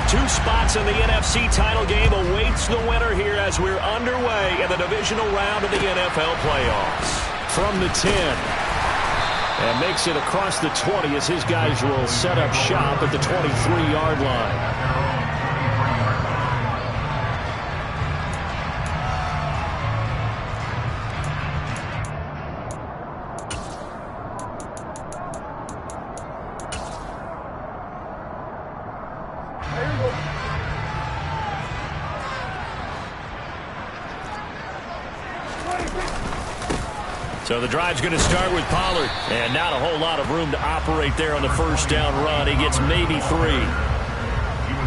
of two spots in the NFC title game awaits the winner here as we're underway in the divisional round of the NFL playoffs. From the 10. And makes it across the 20 as his guys will set up shop at the 23-yard line. So the drive's going to start with Pollard. And not a whole lot of room to operate there on the first down run. He gets maybe 3.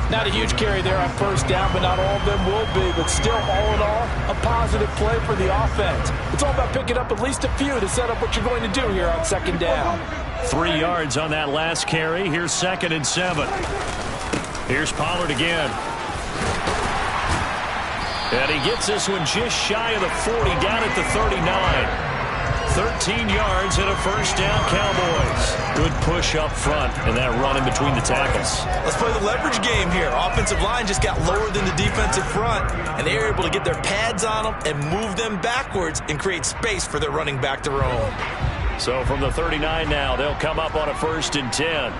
Not a huge carry there on first down, but not all of them will be. But still, all in all, a positive play for the offense. It's all about picking up at least a few to set up what you're going to do here on second down. 3 yards on that last carry. Here's 2nd and 7. Here's Pollard again. And he gets this one just shy of the 40, down at the 39. 13 yards and a first down, Cowboys. Good push up front and that run in between the tackles. Let's play the leverage game here. Offensive line just got lower than the defensive front, and they were able to get their pads on them and move them backwards and create space for their running back to roam. So from the 39 now, they'll come up on a 1st and 10.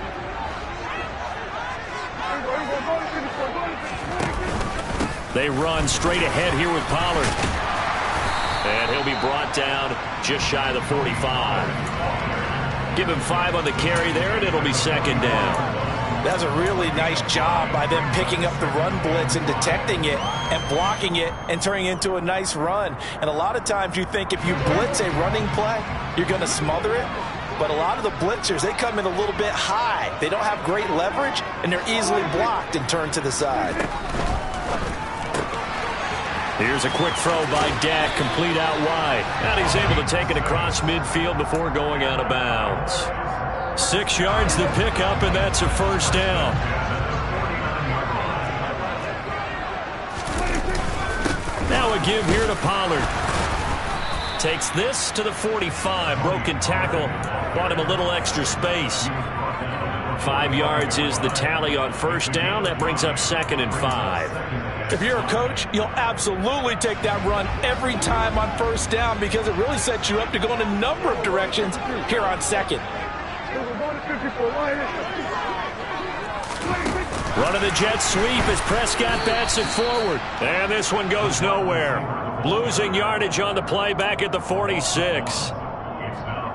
They run straight ahead here with Pollard. And he'll be brought down just shy of the 45. Give him 5 on the carry there, and it'll be 2nd down. That's a really nice job by them picking up the run blitz and detecting it and blocking it and turning it into a nice run. And a lot of times you think if you blitz a running play, you're going to smother it. But a lot of the blitzers, they come in a little bit high. They don't have great leverage, and they're easily blocked and turned to the side. Here's a quick throw by Dak, complete out wide. And he's able to take it across midfield before going out of bounds. 6 yards the pickup, and that's a first down. Now a give here to Pollard. Takes this to the 45. Broken tackle. Bought him a little extra space. 5 yards is the tally on first down. That brings up 2nd and 5. If you're a coach, you'll absolutely take that run every time on first down because it really sets you up to go in a number of directions here on 2nd. Running the jet sweep as Prescott bats it forward. And this one goes nowhere. Losing yardage on the play back at the 46.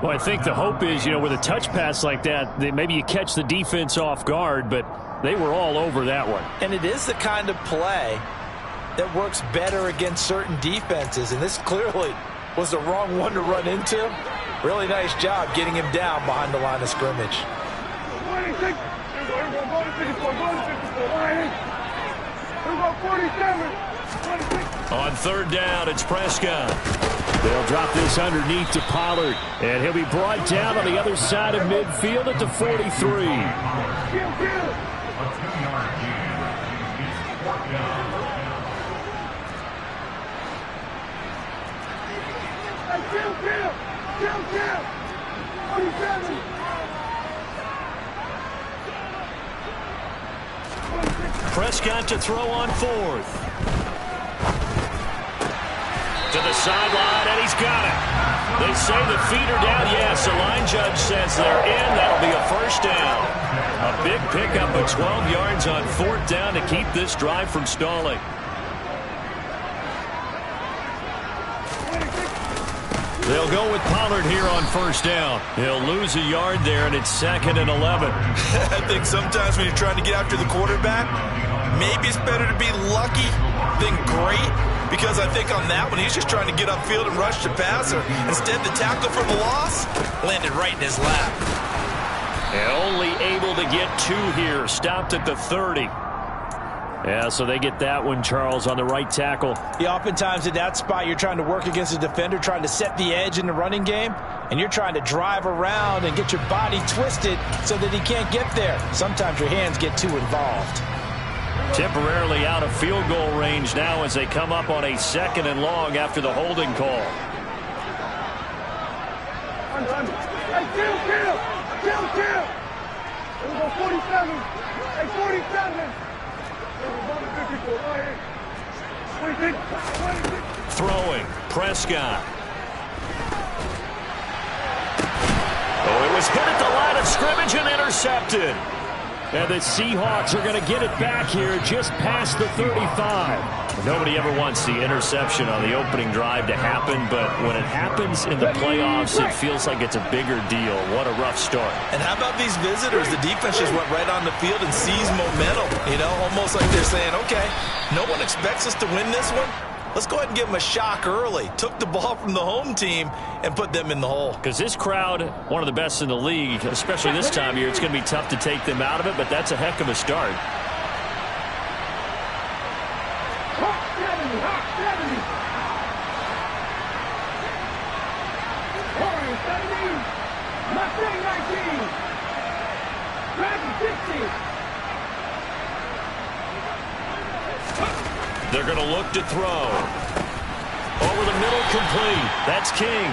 Well, I think the hope is, with a touch pass like that maybe you catch the defense off guard, but they were all over that one. And it is the kind of play that works better against certain defenses, and this clearly was the wrong one to run into. Really nice job getting him down behind the line of scrimmage. On 3rd down, it's Prescott. They'll drop this underneath to Pollard, and he'll be brought down on the other side of midfield at the 43. Prescott to throw on 4th. To the sideline, and he's got it. They say the feet are down. Yes, the line judge says they're in. That'll be a first down. A big pickup of 12 yards on 4th down to keep this drive from stalling. They'll go with Pollard here on first down. He'll lose a yard there, and it's 2nd and 11. I think sometimes when you're trying to get after the quarterback, maybe it's better to be lucky than great. Because I think on that one, he's just trying to get upfield and rush the passer. Instead, the tackle for the loss landed right in his lap. And only able to get 2 here. Stopped at the 30. Yeah, so they get that one, Charles, on the right tackle. Yeah, oftentimes at that spot, you're trying to work against a defender, trying to set the edge in the running game, and you're trying to drive around and get your body twisted so that he can't get there. Sometimes your hands get too involved. Temporarily out of field goal range now as they come up on a 2nd and long after the holding call. Prescott. Oh, it was hit at the line of scrimmage and intercepted. And the Seahawks are going to get it back here just past the 35. Nobody ever wants the interception on the opening drive to happen, but when it happens in the playoffs, it feels like it's a bigger deal. What a rough start. And how about these visitors? The defense just went right on the field and seized momentum, almost like they're saying, okay, no one expects us to win this one. Let's go ahead and give them a shock early. Took the ball from the home team and put them in the hole. Because this crowd, one of the best in the league, especially this time of year, it's going to be tough to take them out of it, but that's a heck of a start. They're going to look to throw. Over the middle, complete. That's King.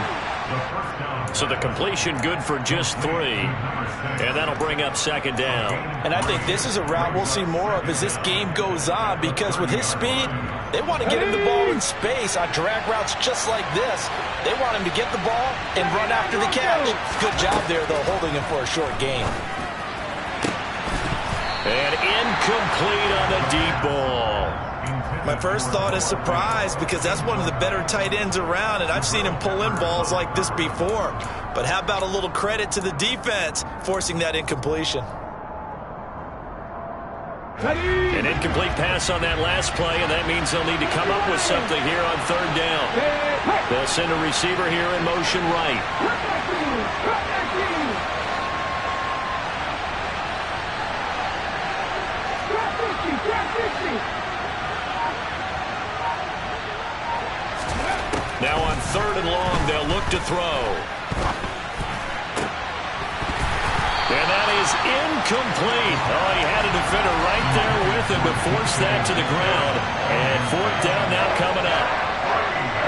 So the completion good for just 3. And that'll bring up second down. And I think this is a route we'll see more of as this game goes on, because with his speed, they want to get him the ball in space on drag routes just like this. They want him to get the ball and run after the catch. Good job there, though, holding him for a short gain. And incomplete on the deep ball. My first thought is surprise, because that's one of the better tight ends around, and I've seen him pull in balls like this before. But how about a little credit to the defense forcing that incompletion? An incomplete pass on that last play, and that means they'll need to come up with something here on third down. They'll send a receiver here in motion right. Now on third and long, they'll look to throw. And that is incomplete. Oh, he had a defender right there with him, but forced that to the ground. And fourth down now coming up.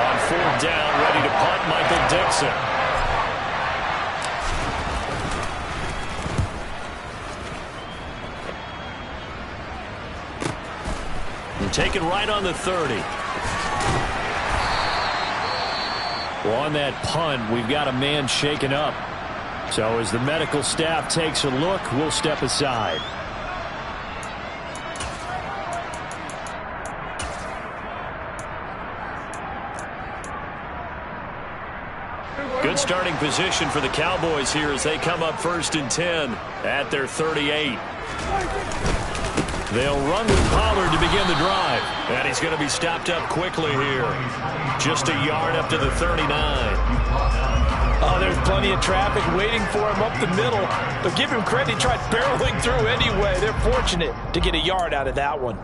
On fourth down, ready to punt, Michael Dixon. And taken right on the 30. Well, on that punt, we've got a man shaken up. So as the medical staff takes a look, we'll step aside. Good starting position for the Cowboys here as they come up 1st and 10 at their 38. They'll run with Pollard to begin the drive. And he's going to be stopped up quickly here. Just a yard up to the 39. Oh, there's plenty of traffic waiting for him up the middle. But give him credit, he tried barreling through anyway. They're fortunate to get a yard out of that one.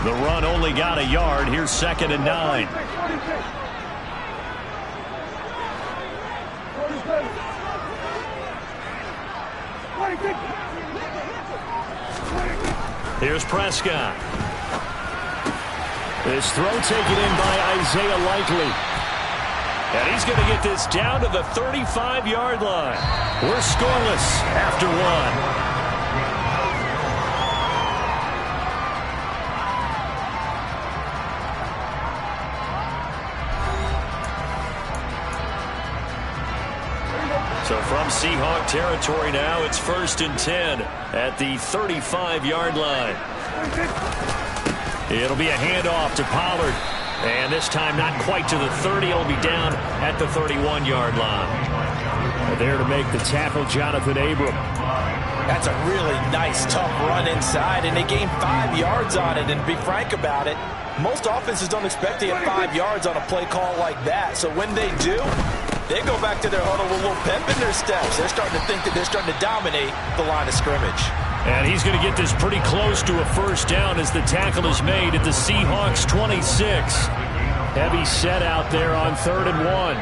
The run only got a yard. Here's 2nd and 9. Here's Prescott. This throw taken in by Isaiah Likely. And he's going to get this down to the 35-yard line. We're scoreless after 1. So from Seahawk territory now, it's 1st and 10 at the 35-yard line. It'll be a handoff to Pollard. And this time not quite to the 30. It'll be down at the 31-yard line. There to make the tackle, Jonathan Abram. That's a really nice, tough run inside, and they gained 5 yards on it. And to be frank about it, most offenses don't expect to get 5 yards on a play call like that. So when they do, they go back to their huddle with a little pep in their steps. They're starting to think that they're starting to dominate the line of scrimmage. And he's going to get this pretty close to a first down as the tackle is made at the Seahawks 26. Heavy set out there on 3rd and 1.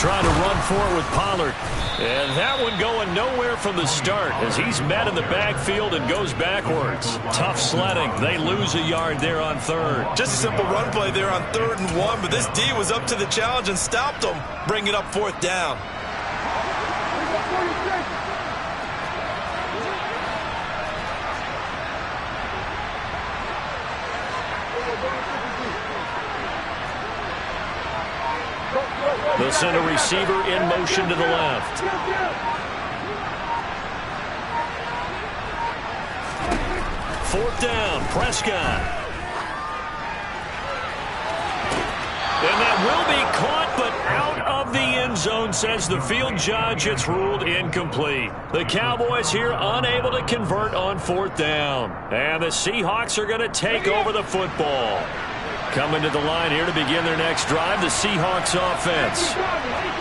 trying to run for it with Pollard. And that one going nowhere from the start as he's met in the backfield and goes backwards. Tough sledding. They lose a yard there on third. Just a simple run play there on 3rd and 1, but this D was up to the challenge and stopped them, bringing up 4th down. They'll send a receiver in motion to the left. Fourth down, Prescott. And that will be caught, but out of the end zone, says the field judge. It's ruled incomplete. The Cowboys here unable to convert on 4th down. And the Seahawks are going to take over the football. Coming to the line here to begin their next drive, the Seahawks offense.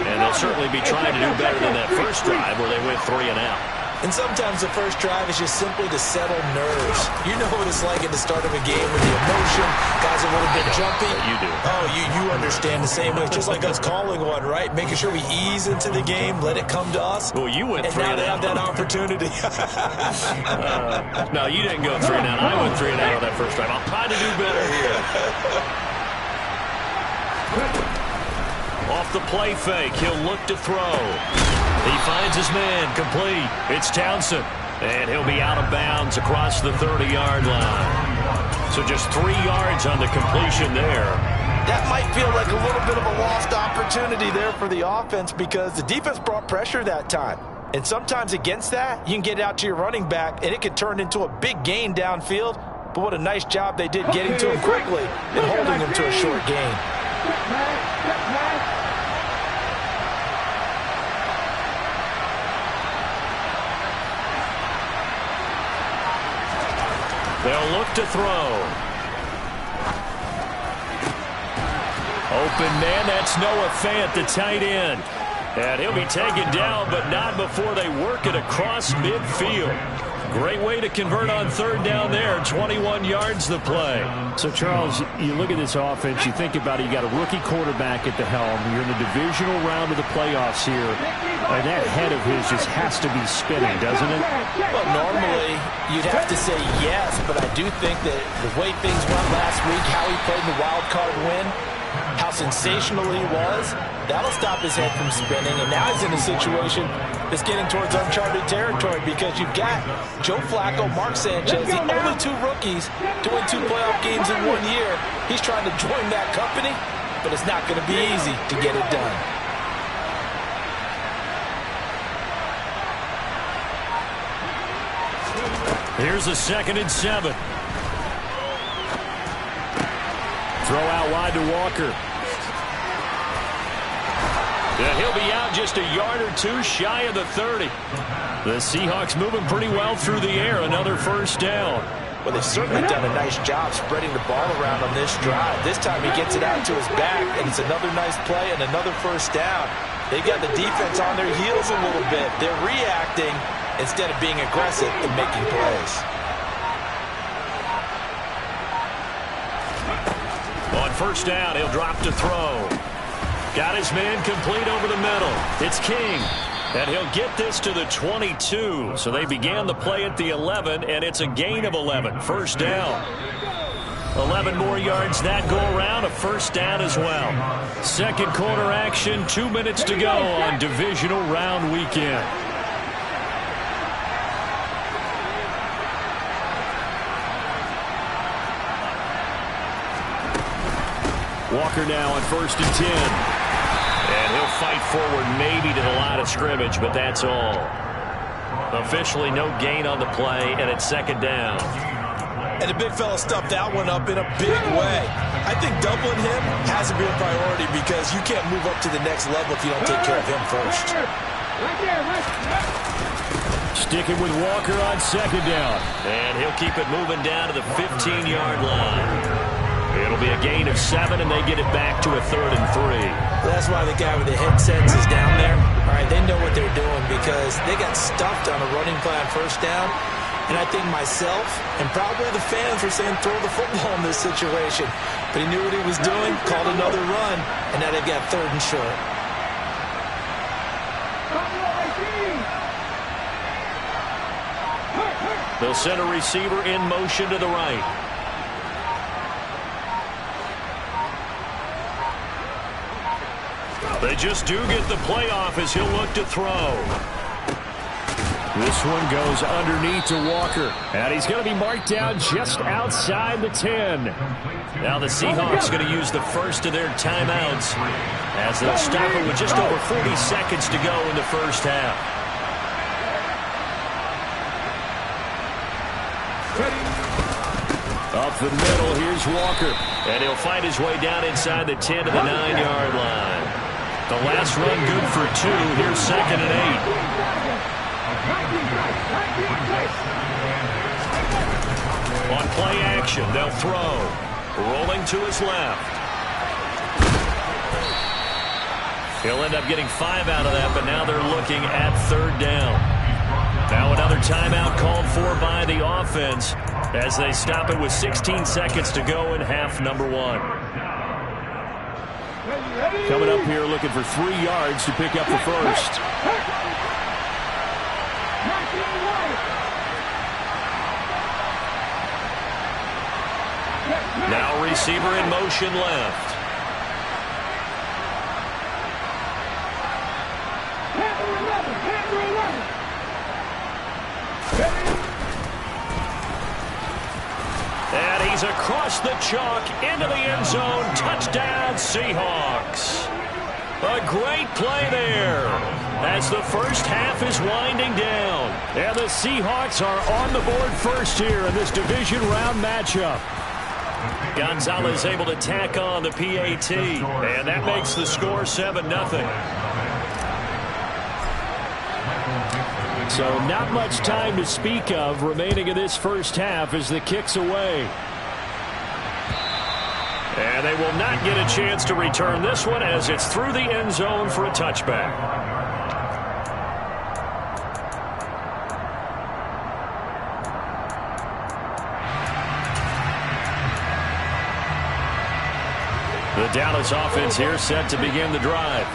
And they'll certainly be trying to do better than that first drive where they went 3 and out. And sometimes the first drive is just simply to settle nerves. You know what it's like at the start of a game with the emotion. Guys are a little bit jumpy. You do. Oh, you understand the same way. It's just like us calling one, right? Making sure we ease into the game, let it come to us. Well, you went 3 and and out. now they have that opportunity. No, you didn't go 3 and out. I went 3 and out on that first drive. I'll try to do better here. Off the play fake, he'll look to throw. He finds his man, complete. It's Townsend, and he'll be out of bounds across the 30-yard line. So just 3 yards on the completion there. That might feel like a little bit of a lost opportunity there for the offense because the defense brought pressure that time. And sometimes against that, you can get it out to your running back, and it can turn into a big gain downfield. But what a nice job they did getting to him quickly and holding him to a short gain. They'll look to throw. Open man, that's Noah Fant, the tight end. And he'll be taken down, but not before they work it across midfield. Great way to convert on 3rd down there. 21 yards the play. So, Charles, you look at this offense, you think about it, you got a rookie quarterback at the helm. You're in the divisional round of the playoffs here. And that head of his just has to be spinning, doesn't it? Well, normally you'd have to say yes, but I do think that the way things went last week, how he played in the wild card win, how sensational he was, that'll stop his head from spinning. And now he's in a situation that's getting towards uncharted territory because you've got Joe Flacco, Mark Sanchez, the only 2 rookies doing 2 playoff games in 1 year. He's trying to join that company, but it's not going to be easy to get it done. Here's a 2nd and 7. Throw out wide to Walker. And he'll be out just a yard or 2 shy of the 30. The Seahawks moving pretty well through the air. Another first down. Well, they've certainly done a nice job spreading the ball around on this drive. This time he gets it out to his back, and it's another nice play and another first down. They've got the defense on their heels a little bit. They're reacting instead of being aggressive and making plays. On first down, he'll drop to throw. Got his man complete over the middle. It's King. And he'll get this to the 22. So they began the play at the 11, and it's a gain of 11. First down. 11 more yards that go around. A first down as well. Second quarter action. 2 minutes to go on divisional round weekend. Walker now on 1st and 10. And he'll fight forward maybe to the line of scrimmage, but that's all. Officially no gain on the play, and it's 2nd down. And the big fella stuffed that one up in a big way. I think doubling him has to be a priority because you can't move up to the next level if you don't take care of him first. Sticking with Walker on 2nd down. And he'll keep it moving down to the 15-yard line. It'll be a gain of 7, and they get it back to a 3rd and 3. That's why the guy with the headsets is down there. All right, they know what they're doing because they got stuffed on a running play on first down. And I think myself and probably the fans were saying throw the football in this situation. But he knew what he was doing, called another run, and now they've got 3rd and short. They'll send a receiver in motion to the right. They just do get the playoff as he'll look to throw. This one goes underneath to Walker. And he's going to be marked down just outside the 10. Now the Seahawks going to use the first of their timeouts as they'll stop it with just over 40 seconds to go in the first half. Up the middle, here's Walker. And he'll find his way down inside the 10 to the 9-yard line. The last run good for 2. Here's 2nd and 8. On play action, they'll throw. Rolling to his left. He'll end up getting 5 out of that, but now they're looking at 3rd down. Now another timeout called for by the offense as they stop it with 16 seconds to go in half number 1. Coming up here looking for 3 yards to pick up the first. Now receiver in motion left. And he's across the chalk into the end zone. Touchdown, Seahawks. A great play there as the first half is winding down. And the Seahawks are on the board first here in this division round matchup. Gonzalez able to tack on the PAT, and that makes the score 7-0. So not much time to speak of remaining in this first half as the kick's away. And they will not get a chance to return this one as it's through the end zone for a touchback. The Dallas offense here set to begin the drive.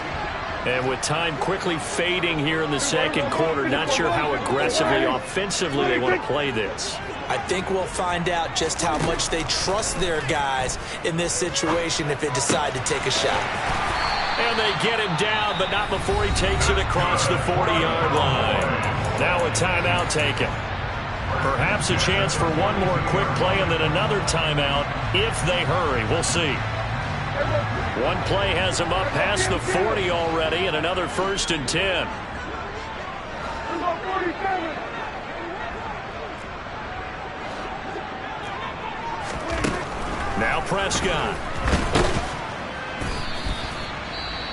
And with time quickly fading here in the second quarter, not sure how aggressively, offensively they want to play this. I think we'll find out just how much they trust their guys in this situation if they decide to take a shot. And they get him down, but not before he takes it across the 40-yard line. Now a timeout taken. Perhaps a chance for one more quick play and then another timeout if they hurry. We'll see. One play has him up past the 40 already, and another 1st and 10. Now Prescott.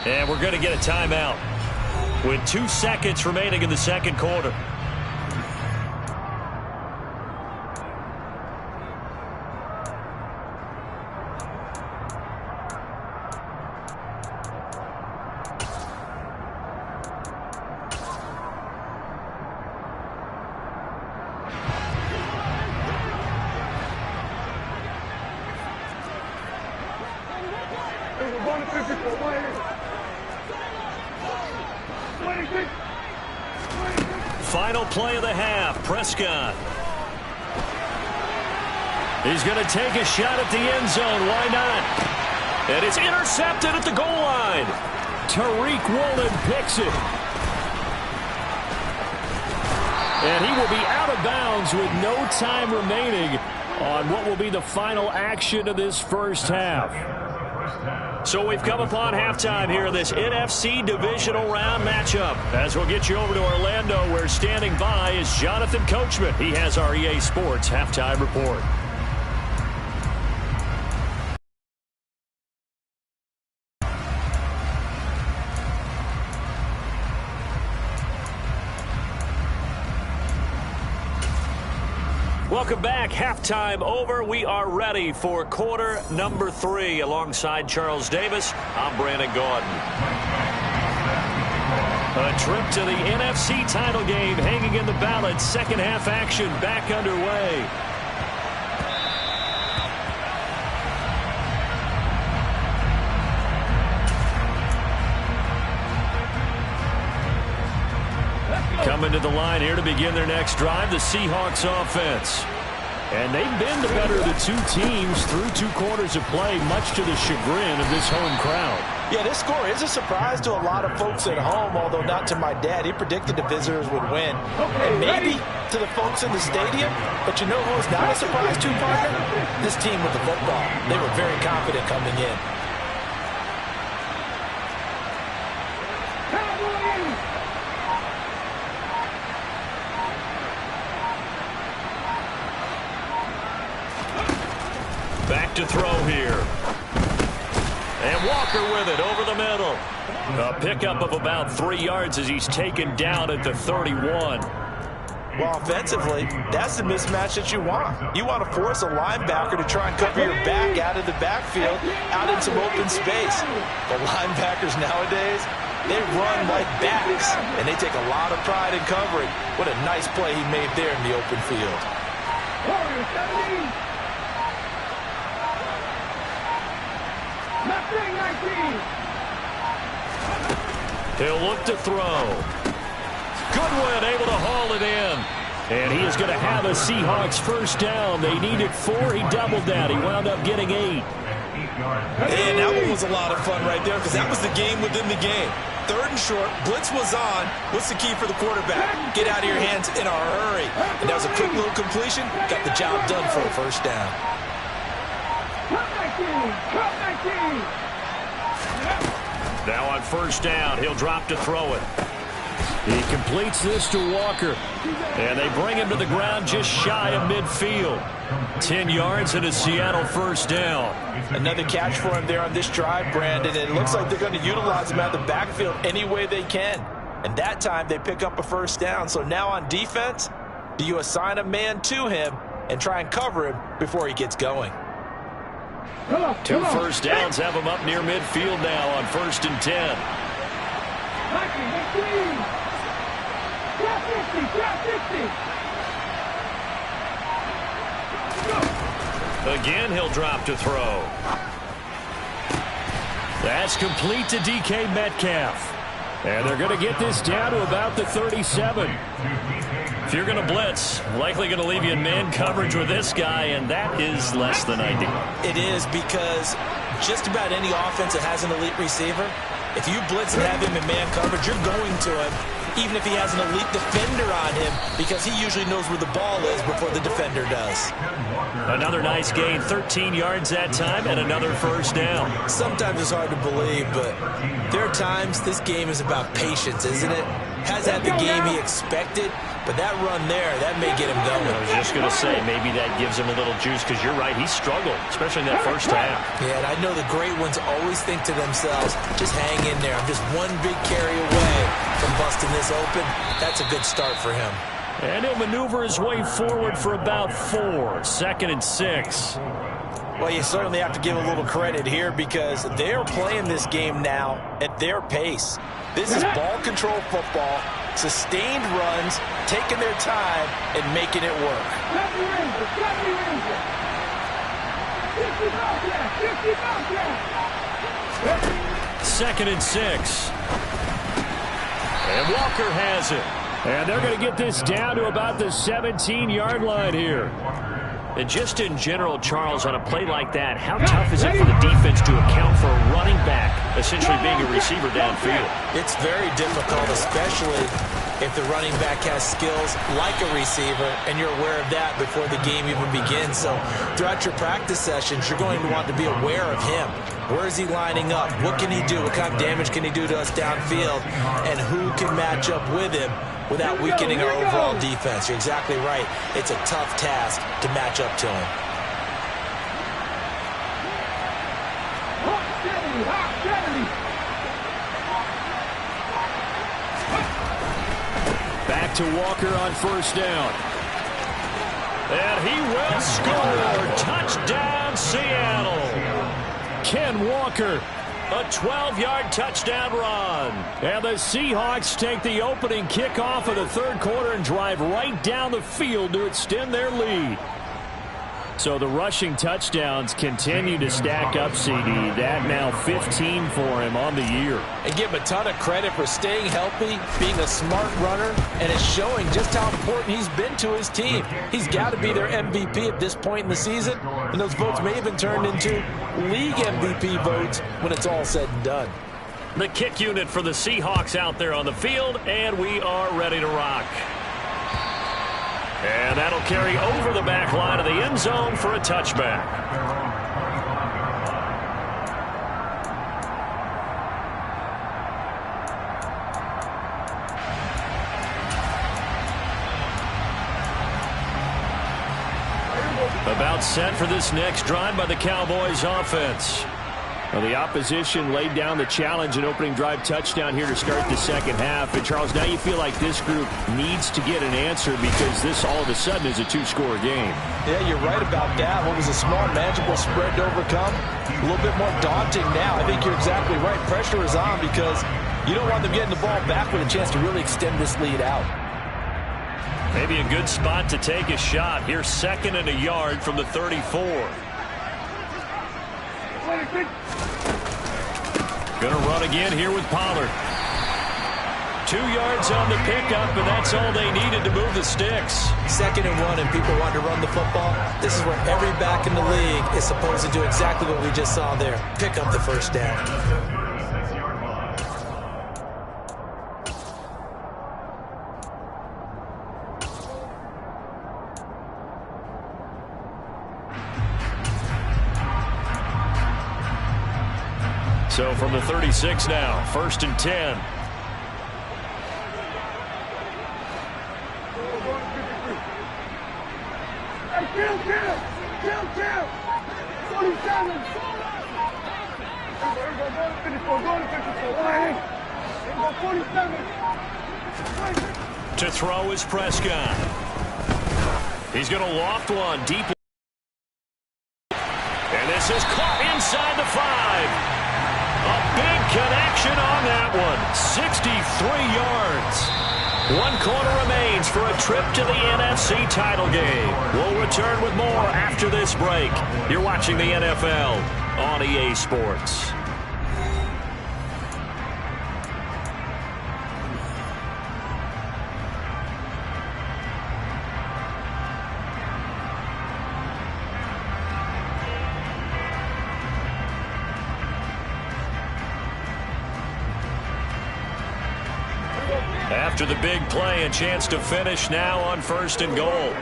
And we're going to get a timeout with 2 seconds remaining in the second quarter. Final play of the half, Prescott. He's going to take a shot at the end zone. Why not? And it's intercepted at the goal line. Tariq Woolen picks it. And he will be out of bounds with no time remaining on what will be the final action of this first half. So we've come upon halftime here in this NFC divisional round matchup. As we'll get you over to Orlando, where standing by is Jonathan Coachman. He has our EA Sports halftime report. Welcome back. Halftime over. We are ready for quarter number 3. Alongside Charles Davis, I'm Brandon Gaudin. A trip to the NFC title game hanging in the balance. Second half action back underway. Coming to the line here to begin their next drive, the Seahawks offense. And they've been the better of the two teams through 2 quarters of play, much to the chagrin of this home crowd. Yeah, this score is a surprise to a lot of folks at home, although not to my dad. He predicted the visitors would win. And maybe to the folks in the stadium. But you know who was not a surprise to, partner? This team with the football. They were very confident coming in. Back to throw here. And Walker with it over the middle. A pickup of about 3 yards as he's taken down at the 31. Well, offensively, that's the mismatch that you want. You want to force a linebacker to try and cover your back out of the backfield, out in some open space. The linebackers nowadays, they run like backs, and they take a lot of pride in covering. What a nice play he made there in the open field. He'll look to throw. Goodwin able to haul it in. And he is going to have a Seahawks first down. They needed 4. He doubled that. He wound up getting 8. And that one was a lot of fun right there because that was the game within the game. 3rd and short, blitz was on. What's the key for the quarterback? Get out of your hands in a hurry. And that was a quick little completion. Got the job done for a first down. Now on first down, he'll drop to throw it. He completes this to Walker. And they bring him to the ground just shy of midfield. 10 yards and a Seattle first down. Another catch for him there on this drive, Brandon. And it looks like they're going to utilize him out of the backfield any way they can. And that time they pick up a first down. So now on defense, do you assign a man to him and try and cover him before he gets going? 2 first downs have him up near midfield now on 1st and 10. Again, he'll drop to throw. That's complete to DK Metcalf. And they're going to get this down to about the 37. If you're going to blitz, likely going to leave you in man coverage with this guy, and that is less than ideal. It is, because just about any offense that has an elite receiver, if you blitz and have him in man coverage, you're going to him, even if he has an elite defender on him, because he usually knows where the ball is before the defender does. Another nice gain, 13 yards that time, and another first down. Sometimes it's hard to believe, but there are times this game is about patience, isn't it? Has had the game he expected, but that run there, that may get him going. I was just going to say, maybe that gives him a little juice, because you're right, he struggled, especially in that first half. Yeah, and I know the great ones always think to themselves, just hang in there. I'm just one big carry away from busting this open. That's a good start for him. And he'll maneuver his way forward for about 4. 2nd and 6. Well, you certainly have to give a little credit here because they're playing this game now at their pace. This is ball control football, sustained runs, taking their time, and making it work. 2nd and 6. And Walker has it. And they're going to get this down to about the 17-yard line here. And just in general, Charles, on a play like that, how tough is it for the defense to account for a running back essentially being a receiver downfield? It's very difficult, especially if the running back has skills like a receiver, and you're aware of that before the game even begins. So throughout your practice sessions, you're going to want to be aware of him. Where is he lining up? What can he do? What kind of damage can he do to us downfield? And who can match up with him without weakening our overall defense? You're exactly right. It's a tough task to match up to him. Back to Walker on first down. And he will score. Touchdown, Seattle. Ken Walker, a 12-yard touchdown run. And the Seahawks take the opening kickoff of the 3rd quarter and drive right down the field to extend their lead. So the rushing touchdowns continue to stack up, CD. That now 15 for him on the year. And give him a ton of credit for staying healthy, being a smart runner, and it's showing just how important he's been to his team. He's got to be their MVP at this point in the season, and those votes may have been turned into league MVP votes when it's all said and done. The kick unit for the Seahawks out there on the field, and we are ready to rock. And that'll carry over the back line of the end zone for a touchback. About set for this next drive by the Cowboys offense. Well, the opposition laid down the challenge and opening drive touchdown here to start the second half. And, Charles, now you feel like this group needs to get an answer because this all of a sudden is a two-score game. Yeah, you're right about that. What was a small, manageable spread to overcome, a little bit more daunting now. I think you're exactly right. Pressure is on because you don't want them getting the ball back with a chance to really extend this lead out. Maybe a good spot to take a shot. Here's 2nd and a yard from the 34. Going to run again here with Pollard. 2 yards on the pickup, and that's all they needed to move the sticks. 2nd and 1, and people want to run the football. This is where every back in the league is supposed to do exactly what we just saw there. Pick up the first down. So from the 36 now, 1st and 10. To throw is Prescott. He's going to loft one deep. And this is caught inside the 5. A big connection on that one. 63 yards. 1 quarter remains for a trip to the NFC title game. We'll return with more after this break. You're watching the NFL on EA Sports. After the big play, a chance to finish now on 1st and goal.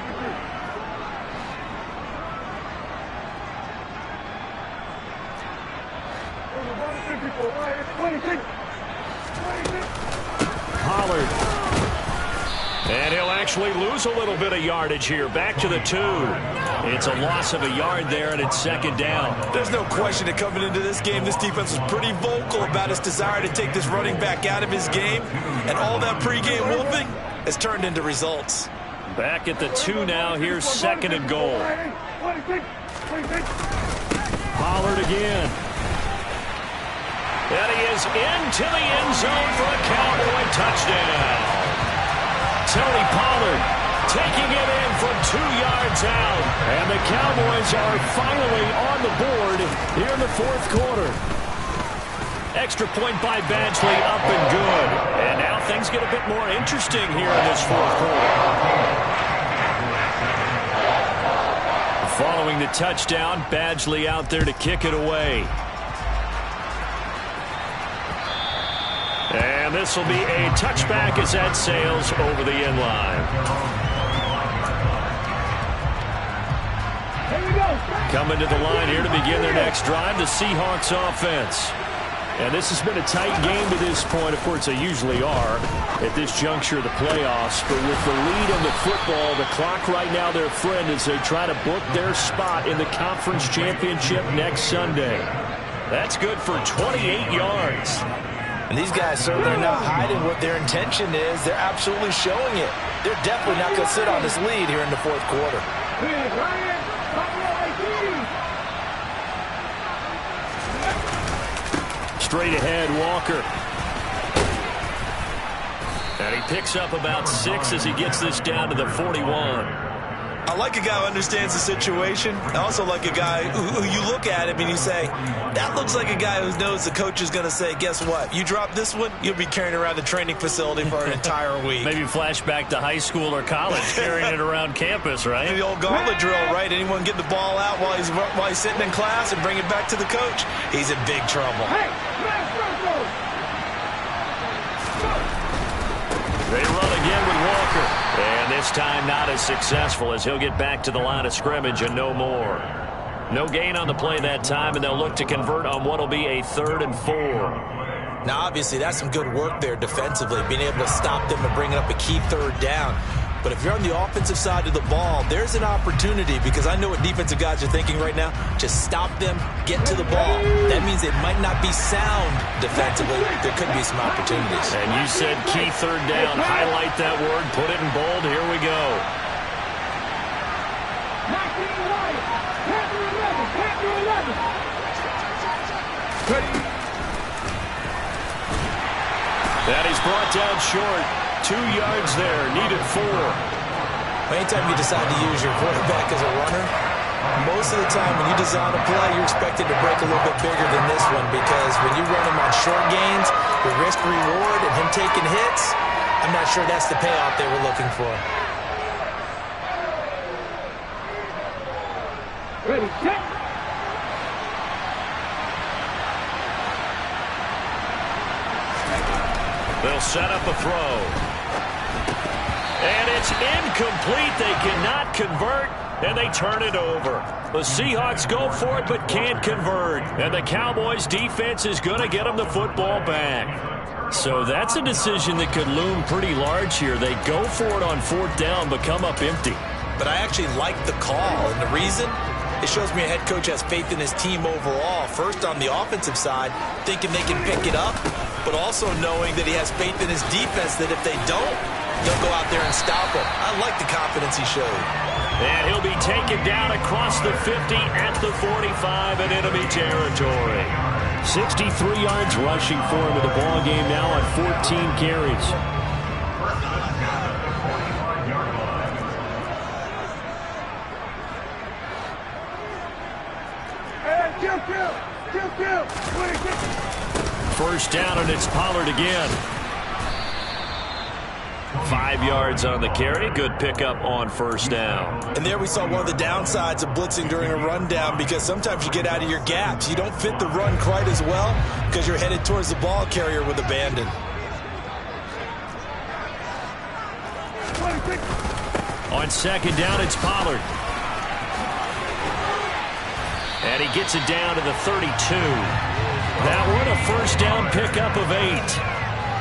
Pollard. And he'll actually lose a little bit of yardage here. Back to the 2. It's a loss of a yard there, and it's 2nd down. There's no question that coming into this game, this defense was pretty vocal about its desire to take this running back out of his game. And all that pregame wolfing has turned into results. Back at the 2 now. Here's 2nd and goal. Pollard again. And he is into the end zone for a Cowboy touchdown. Tony Pollard taking it in from 2 yards out. And the Cowboys are finally on the board here in the 4th quarter. Extra point by Badgley, up and good. And now things get a bit more interesting here in this 4th quarter. Following the touchdown, Badgley out there to kick it away. And this will be a touchback as that sails over the end line. Coming to the line here to begin their next drive, the Seahawks offense. And this has been a tight game to this point. Of course, they usually are at this juncture of the playoffs. But with the lead in the football, the clock right now their friend as they try to book their spot in the conference championship next Sunday. That's good for 28 yards. And these guys certainly are not hiding what their intention is. They're absolutely showing it. They're definitely not going to sit on this lead here in the 4th quarter. Straight ahead, Walker. And he picks up about 6 as he gets this down to the 41. I I like a guy who understands the situation. I also like a guy who you look at him and you say, that looks like a guy who knows the coach is going to say, guess what? You drop this one, you'll be carrying around the training facility for an entire week. Maybe flashback to high school or college, carrying it around campus, right? The old gauntlet drill, right? Anyone get the ball out while he's sitting in class and bring it back to the coach? He's in big trouble. They run again with Walker. And this time not as successful as he'll get back to the line of scrimmage and no more. No gain on the play that time, and they'll look to convert on what will be a 3rd and 4. Now, obviously, that's some good work there defensively, being able to stop them and bringing up a key 3rd down. But if you're on the offensive side of the ball, there's an opportunity, because I know what defensive guys are thinking right now. Just stop them, get to the ball. That means it might not be sound defensively. There could be some opportunities. And you said key 3rd down. Highlight that word. Put it in bold. Here we go. That is brought down short. 2 yards there, needed 4. Anytime you decide to use your quarterback as a runner, most of the time when you design a play, you're expected to break a little bit bigger than this one, because when you run him on short gains, the risk-reward and him taking hits, I'm not sure that's the payoff they were looking for. Ready, set. They'll set up a throw. And it's incomplete. They cannot convert, and they turn it over. The Seahawks go for it but can't convert. And the Cowboys defense is going to get them the football back. So that's a decision that could loom pretty large here. They go for it on 4th down but come up empty. But I actually like the call, and the reason? It shows me a head coach has faith in his team overall. First, on the offensive side, thinking they can pick it up, but also knowing that he has faith in his defense that if they don't, they'll go out there and stop him. I like the confidence he showed. And he'll be taken down across the 50 at the 45 in enemy territory. 63 yards rushing for him in the ball game now on 14 carries. First down, and it's Pollard again. 5 yards on the carry. Good pickup on 1st down. And there we saw one of the downsides of blitzing during a rundown, because sometimes you get out of your gaps. You don't fit the run quite as well because you're headed towards the ball carrier with abandon. On 2nd down, it's Pollard. And he gets it down to the 32. That one a 1st down pickup of 8.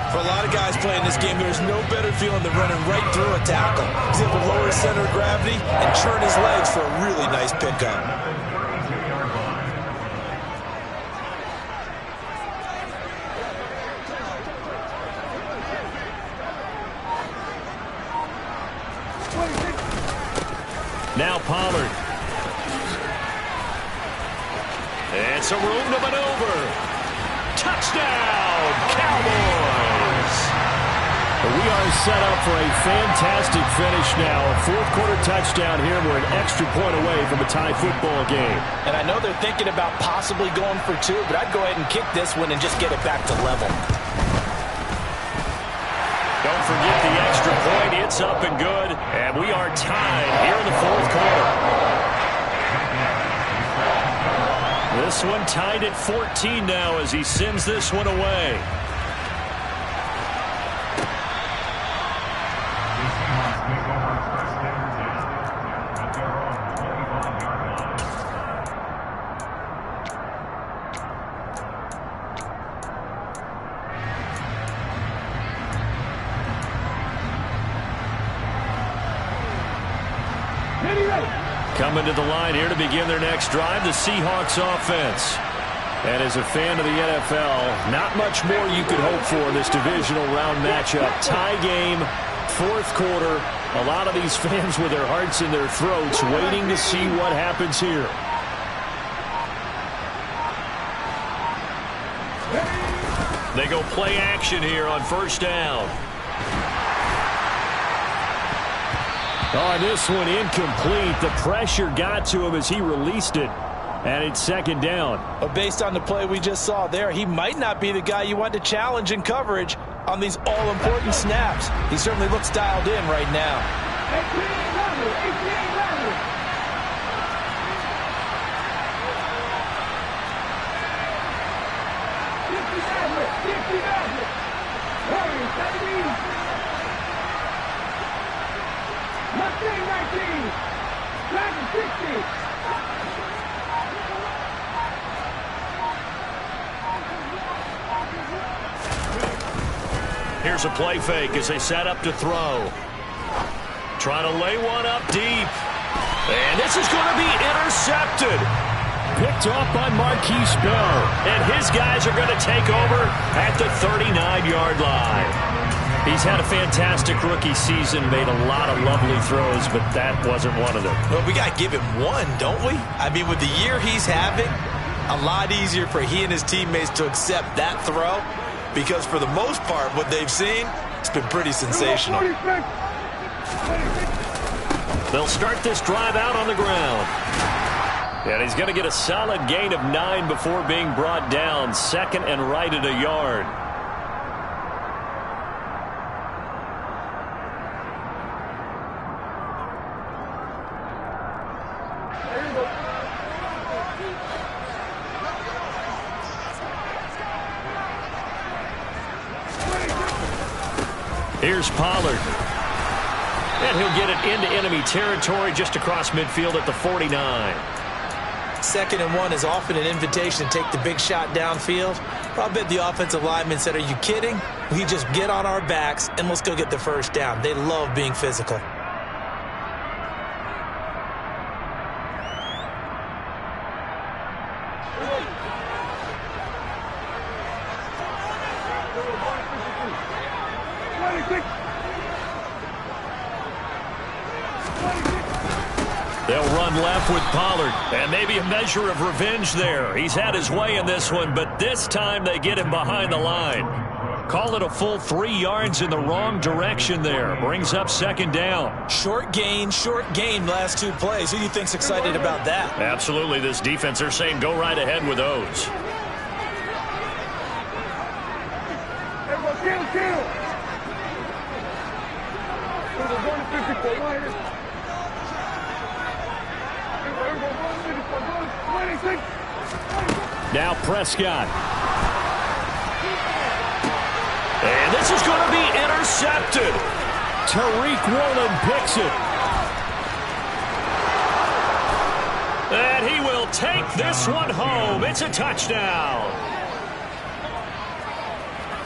For a lot of guys playing this game, there's no better feeling than running right through a tackle. He's able to lower his center of gravity and churn his legs for a really nice pickup. Now Pollard. It's a room to maneuver. Touchdown, Cowboys! We are set up for a fantastic finish now. A 4th quarter touchdown here. We're an extra point away from a tie football game. And I know they're thinking about possibly going for 2, but I'd go ahead and kick this one and just get it back to level. Don't forget the extra point. It's up and good. And we are tied here in the 4th quarter. This one tied at 14 now as he sends this one away. Coming to the line here to begin their next drive, the Seahawks offense. And as a fan of the NFL, not much more you could hope for in this divisional round matchup. Tie game, 4th quarter. A lot of these fans with their hearts in their throats waiting to see what happens here. They go play action here on 1st down. Oh, this one incomplete. The pressure got to him as he released it. And it's second down. But based on the play we just saw there, he might not be the guy you want to challenge in coverage on these all-important snaps. He certainly looks dialed in right now. Here's a play fake as they set up to throw. Trying to lay one up deep. And this is going to be intercepted. Picked off by Marquise Bell. And his guys are going to take over at the 39-yard line. He's had a fantastic rookie season, made a lot of lovely throws, but that wasn't one of them. Well, we got to give him one, don't we? I mean, with the year he's having, a lot easier for he and his teammates to accept that throw, because for the most part, what they've seen, it's been pretty sensational. They'll start this drive out on the ground. And he's going to get a solid gain of 9 before being brought down. Second and right at a yard. Here's Pollard. And he'll get it into enemy territory just across midfield at the 49. Second and 1 is often an invitation to take the big shot downfield. I bet the offensive lineman said, are you kidding? We just get on our backs and let's go get the first down. They love being physical. They'll run left with Pollard, and maybe a measure of revenge there. He's had his way in this one, but this time they get him behind the line. Call it a full 3 yards in the wrong direction there. Brings up second down. Short gain last 2 plays. Who do you think's excited about that? Absolutely. This defense, they're saying go right ahead with those. Now Prescott. And this is going to be intercepted. Tariq Woolen picks it. And he will take this one home. It's a touchdown.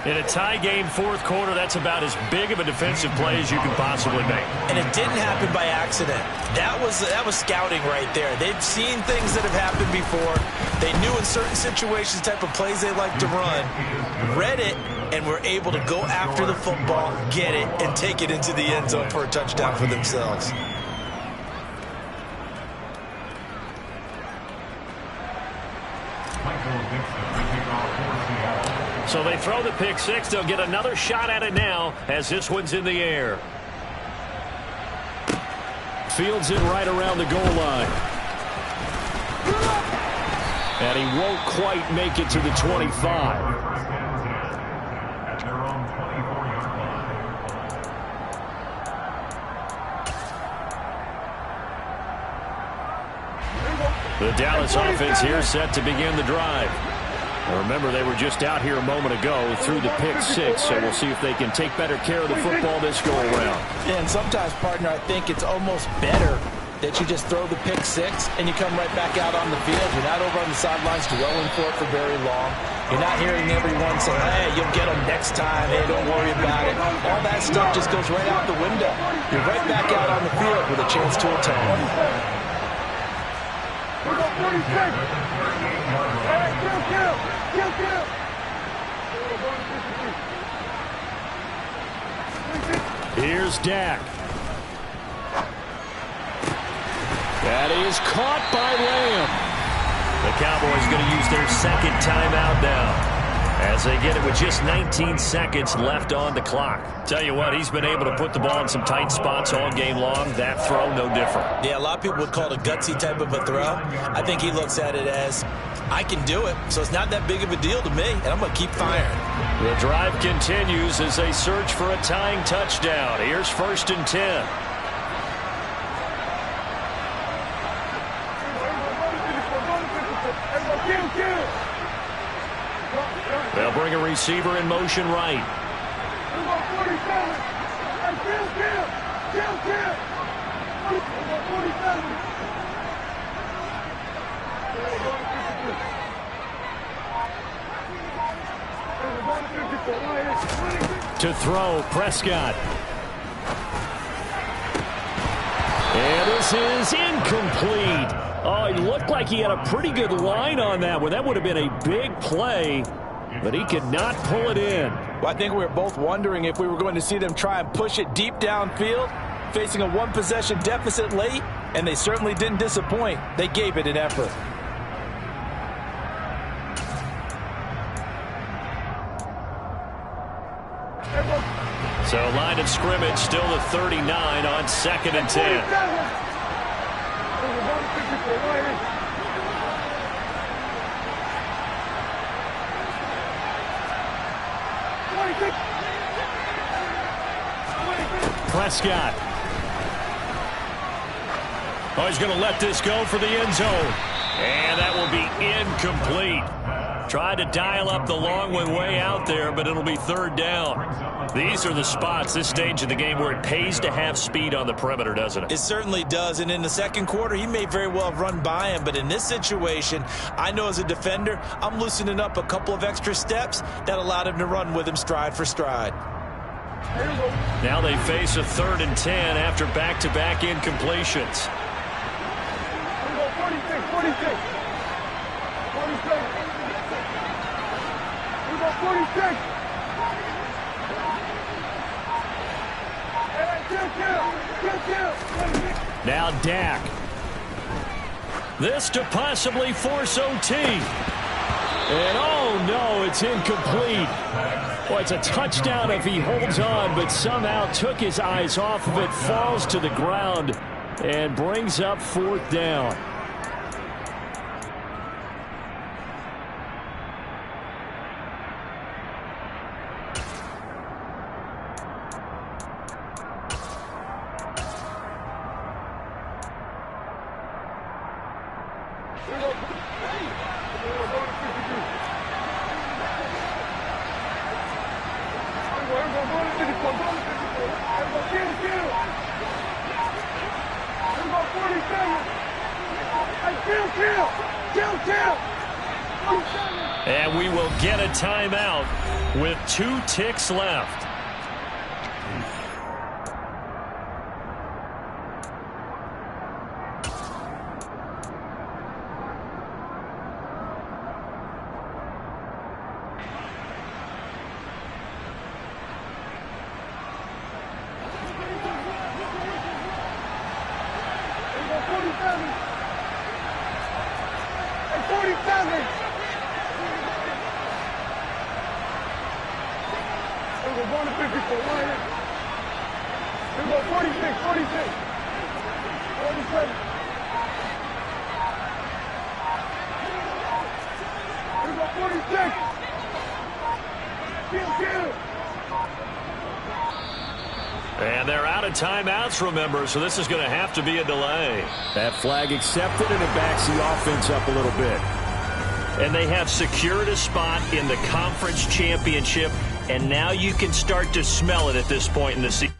In a tie game fourth quarter, that's about as big of a defensive play as you can possibly make. And it didn't happen by accident. That was scouting right there. They've seen things that have happened before. They knew in certain situations the type of plays they like to run, read it, and were able to go after the football, get it, and take it into the end zone for a touchdown for themselves. So they throw the pick six. They'll get another shot at it now as this one's in the air. Fields it right around the goal line. And he won't quite make it to the 25. The Dallas offense here set to begin the drive. Remember, they were just out here a moment ago through the pick six, so we'll see if they can take better care of the football this go-around. Yeah, and sometimes, partner, I think it's almost better that you just throw the pick six and you come right back out on the field. You're not over on the sidelines dwelling for it for very long. You're not hearing everyone say, hey, you'll get them next time. Hey, don't worry about it. All that stuff just goes right out the window. You're right back out on the field with a chance to atone. Here's Dak. That is caught by Lamb. The Cowboys going to use their second timeout now. As they get it with just 19 seconds left on the clock. Tell you what, he's been able to put the ball in some tight spots all game long. That throw, no different. Yeah, a lot of people would call it a gutsy type of a throw. I think he looks at it as, I can do it, so it's not that big of a deal to me, and I'm going to keep firing. The drive continues as they search for a tying touchdown. Here's 1st and 10. They'll bring a receiver in motion right. To throw, Prescott. And this is incomplete. Oh, it looked like he had a pretty good line on that one. That would have been a big play, but he could not pull it in. Well, I think we were both wondering if we were going to see them try and push it deep downfield, facing a one-possession deficit late, and they certainly didn't disappoint. They gave it an effort. So line of scrimmage still the 39 on 2nd and 10. Prescott. Oh, he's going to let this go for the end zone. And that will be incomplete. Tried to dial up the long one way out there, but it'll be 3rd down. These are the spots, this stage of the game, where it pays to have speed on the perimeter, doesn't it? It certainly does, and in the 2nd quarter, he may very well have run by him, but in this situation, I know as a defender, I'm loosening up a couple of extra steps that allowed him to run with him stride for stride. Now they face a 3rd and 10 after back-to-back incompletions. 46. 46. Now Dak. This to possibly force OT. And oh no, it's incomplete. Well, it's a touchdown if he holds on, but somehow took his eyes off of it, falls to the ground, and brings up 4th down. And we will get a timeout with 2 ticks left. And they're out of timeouts, remember, so this is going to have to be a delay. That flag accepted, and it backs the offense up a little bit. And they have secured a spot in the conference championship, and now you can start to smell it at this point in the season.